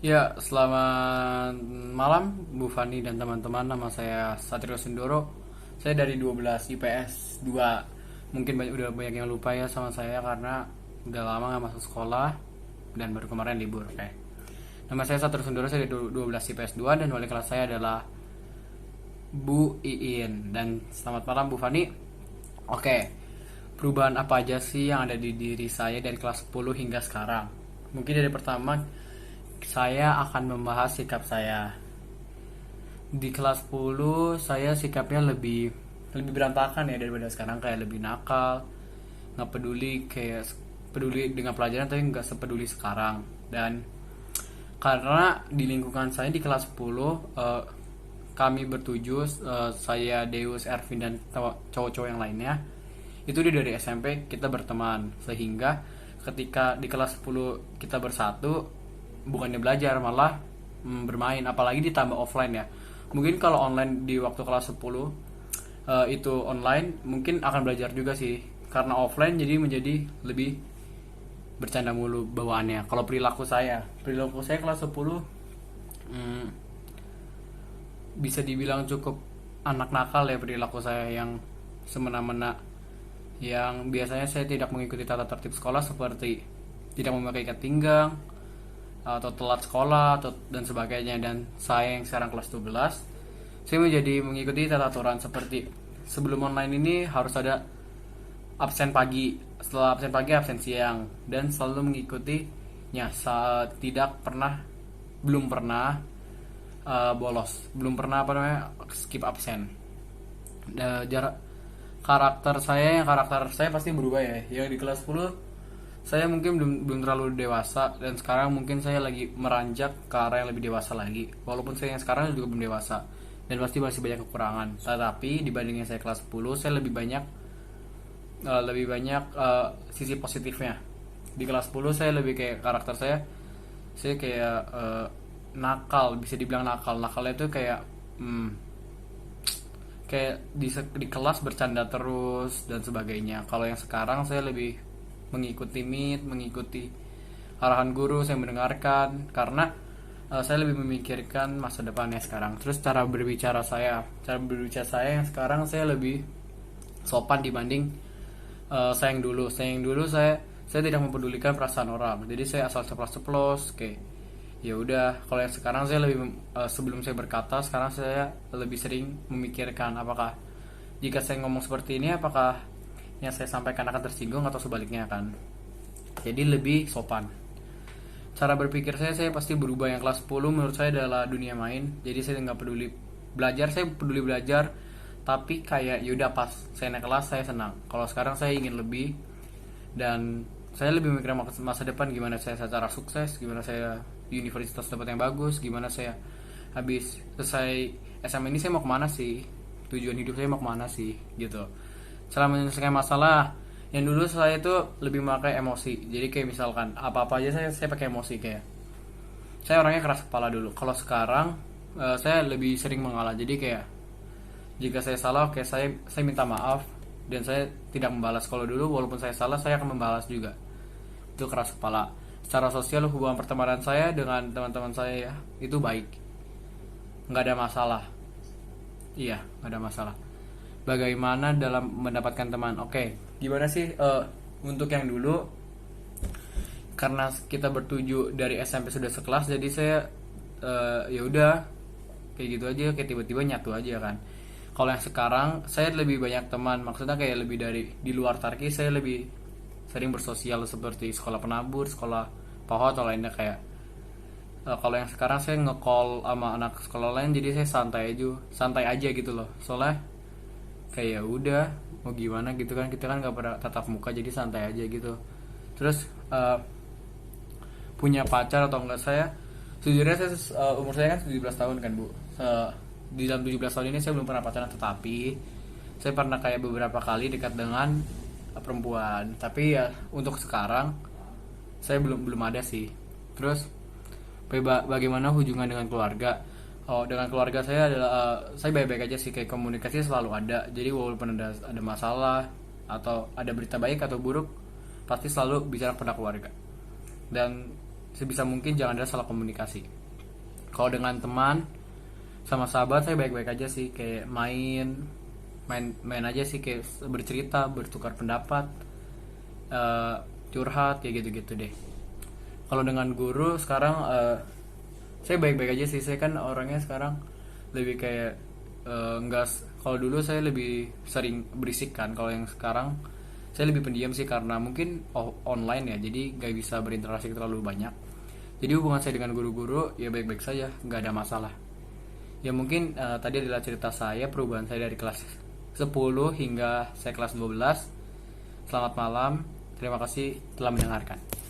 Ya, selamat malam Bu Fani dan teman-teman. Nama saya Satrio Sindoro. Saya dari 12 IPS 2. Mungkin udah banyak yang lupa ya sama saya karena udah lama nggak masuk sekolah dan baru kemarin libur. Oke. Nama saya Satrio Sindoro, saya dari 12 IPS 2 dan wali kelas saya adalah Bu Iin. Dan selamat malam Bu Fani. Oke. Perubahan apa aja sih yang ada di diri saya dari kelas 10 hingga sekarang? Mungkin dari pertama saya akan membahas sikap saya. Di kelas 10 saya sikapnya lebih lebih berantakan ya daripada sekarang, kayak lebih nakal, nggak peduli, kayak peduli dengan pelajaran tapi nggak sepeduli sekarang. Dan karena di lingkungan saya di kelas 10 kami bertujuh, saya Deus, Ervin dan cowok-cowok yang lainnya itu dari SMP kita berteman, sehingga ketika di kelas 10 kita bersatu bukannya belajar malah bermain, apalagi ditambah offline ya. Mungkin kalau online di waktu kelas 10 itu online mungkin akan belajar juga sih, karena offline jadi menjadi lebih bercanda mulu bawaannya. Kalau perilaku saya kelas 10 hmm, bisa dibilang cukup anak nakal ya. Perilaku saya yang semena-mena, yang biasanya saya tidak mengikuti tata tertib sekolah seperti tidak memakai ikat pinggang atau telat sekolah dan sebagainya. Dan saya yang sekarang kelas 12, saya menjadi mengikuti tata aturan seperti sebelum online ini harus ada absen pagi, setelah absen pagi absen siang, dan selalu mengikutinya. Saat tidak pernah, belum pernah bolos, belum pernah skip absen. Jarak karakter saya pasti berubah ya. Yang di kelas 10 saya mungkin belum belum terlalu dewasa, dan sekarang mungkin saya lagi meranjak ke arah yang lebih dewasa lagi. Walaupun saya yang sekarang juga belum dewasa dan pasti masih banyak kekurangan. Tetapi dibandingin saya kelas 10, saya lebih banyak sisi positifnya. Di kelas 10 saya lebih kayak karakter saya kayak nakal, bisa dibilang nakal. Nakalnya itu kayak kayak di kelas bercanda terus dan sebagainya. Kalau yang sekarang saya lebih mengikuti mengikuti arahan guru, saya mendengarkan karena saya lebih memikirkan masa depannya sekarang. Terus cara berbicara saya yang sekarang saya lebih sopan dibanding saya yang dulu saya tidak mempedulikan perasaan orang, jadi saya asal ceplos-ceplos kayak ya udah. Kalau yang sekarang saya lebih sebelum saya berkata, sekarang saya lebih sering memikirkan apakah jika saya ngomong seperti ini, apakah yang saya sampaikan akan tersinggung atau sebaliknya kan. Jadi lebih sopan. Cara berpikir saya pasti berubah. Yang kelas 10 menurut saya adalah dunia main, jadi saya nggak peduli belajar. Saya peduli belajar, tapi kayak yaudah pas saya naik kelas saya senang. Kalau sekarang saya ingin lebih, dan saya lebih mikir masa depan, gimana saya secara sukses, gimana saya di universitas dapat yang bagus, gimana saya habis selesai SMA ini saya mau kemana sih, tujuan hidup saya mau kemana sih gitu. Cara menyelesaikan masalah, yang dulu saya tuh lebih memakai emosi, jadi kayak misalkan apa-apa aja saya pakai emosi, kayak saya orangnya keras kepala dulu. Kalau sekarang saya lebih sering mengalah, jadi kayak jika saya salah, oke, saya minta maaf dan saya tidak membalas. Kalau dulu walaupun saya salah saya akan membalas juga. Itu keras kepala. Secara sosial hubungan pertemanan saya dengan teman-teman saya ya, itu baik, nggak ada masalah. Iya, nggak ada masalah. Bagaimana dalam mendapatkan teman? Oke, gimana sih untuk yang dulu, karena kita bertuju dari SMP sudah sekelas, jadi saya ya udah kayak gitu aja, kayak tiba-tiba nyatu aja kan. Kalau yang sekarang saya lebih banyak teman, maksudnya kayak lebih dari di luar Tarki, saya lebih sering bersosial seperti sekolah penabur, sekolah PAHO atau lainnya. Kayak kalau yang sekarang saya nge-call sama anak sekolah lain, jadi saya santai aja gitu loh. Soalnya kayak ya udah mau gimana gitu kan, kita kan nggak pernah tatap muka, jadi santai aja gitu. Terus punya pacar atau enggak, saya sejujurnya saya umur saya kan 17 tahun kan Bu. Di dalam 17 tahun ini saya belum pernah pacaran, tetapi saya pernah kayak beberapa kali dekat dengan perempuan. Tapi ya untuk sekarang saya belum belum ada sih. Terus bagaimana hubungan dengan keluarga? Oh, dengan keluarga saya adalah saya baik-baik aja sih, kayak komunikasi selalu ada. Jadi walaupun ada masalah atau ada berita baik atau buruk, pasti selalu bicara pada keluarga. Dan sebisa mungkin jangan ada salah komunikasi. Kalau dengan teman sama sahabat saya baik-baik aja sih, kayak main aja sih, kayak bercerita, bertukar pendapat, eh, curhat kayak gitu-gitu deh. Kalau dengan guru sekarang saya baik-baik aja sih. Saya kan orangnya sekarang lebih kayak enggak. Kalau dulu saya lebih sering berisik kan. Kalau yang sekarang saya lebih pendiam sih, karena mungkin online ya, jadi gak bisa berinteraksi terlalu banyak. Jadi hubungan saya dengan guru-guru ya baik-baik saja, nggak ada masalah. Ya mungkin tadi adalah cerita saya, perubahan saya dari kelas 10 hingga saya kelas 12. Selamat malam, terima kasih telah mendengarkan.